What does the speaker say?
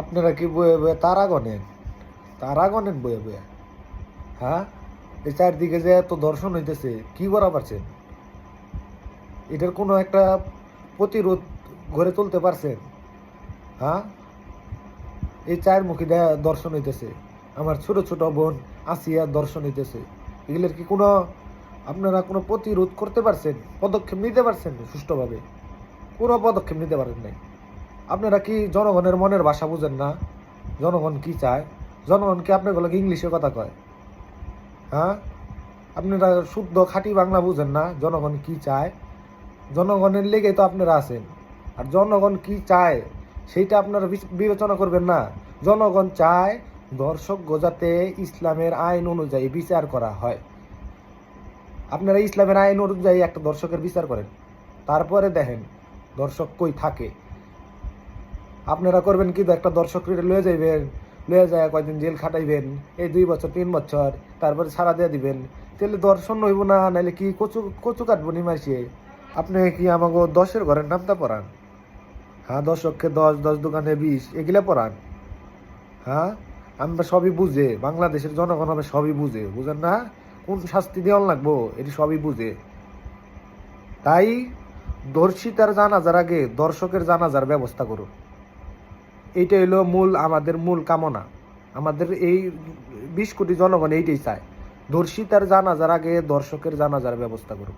আপনারা কি বয়ে বয়ে তারা গনেন? তারা গনেন বয়ে বয়ে? হ্যাঁ, এই চারদিকে যে এত দর্শন হইতেছে, কি করা পারছেন? এটার কোনো একটা প্রতিরোধ গড়ে তুলতে পারছেন? হ্যাঁ, এই চারমুখী দর্শন হইতেছে, আমার ছোট ছোট বোন আসিয়া দর্শন হইতেছে, এগুলোর কি কোনো আপনারা কোনো প্রতিরোধ করতে পারছেন? পদক্ষেপ নিতে পারছেন সুষ্ঠুভাবে? কোনো পদক্ষেপ নিতে পারেন নাই। আপনারা কি জনগণের মনের ভাষা বুঝেন না? জনগণ কি চায়? জনগণ কি আপনাগুলোকে ইংলিশে কথা কয়? হ্যাঁ, আপনারা শুদ্ধ খাঁটি বাংলা বুঝেন না? জনগণ কি চায়? জনগণের লেগেই তো আপনারা আছেন। আর জনগণ কি চায় সেইটা আপনারা বিবেচনা করবেন না। জনগণ চায় দর্শক যাতে ইসলামের আইন অনুযায়ী বিচার করা হয়। আপনারা ইসলামের আইন অনুযায়ী একটা দর্শকের বিচার করেন, তারপরে দেখেন দর্শক কই থাকে। আপনারা করবেন কি, একটা দর্শক লয়ে যাইবেন, লয়ে যায় কয়দিন জেল খাটাইবেন, এই 2 বছর 3 বছর, তারপরে ছাড়া দিয়ে দিবেন। তাহলে দর্শন হইব না? নাহলে কি কচু কচু কাটবো নিমাইছে? আপনি কি আমাকে 10-এর ঘরের নামটা পড়ান? হ্যাঁ, দর্শককে 10, 10 দোকানে 20, এগুলা পড়ান? হ্যাঁ, আমরা সবই বুঝে, বাংলাদেশের জনগণ হবে সবই বুঝে, বুঝেন না? কোন শাস্তি দেওয়ান লাগবো এটি সবই বুঝে। তাই ধর্ষিতার জানাজার আগে দর্শকের জানাজার ব্যবস্থা করুন। এইটা হলো আমাদের মূল কামনা। আমাদের এই 20 কোটি জনগণ এইটাই চায়, ধর্ষিতার জানাজার আগে দর্শকের জানাজার ব্যবস্থা করুন।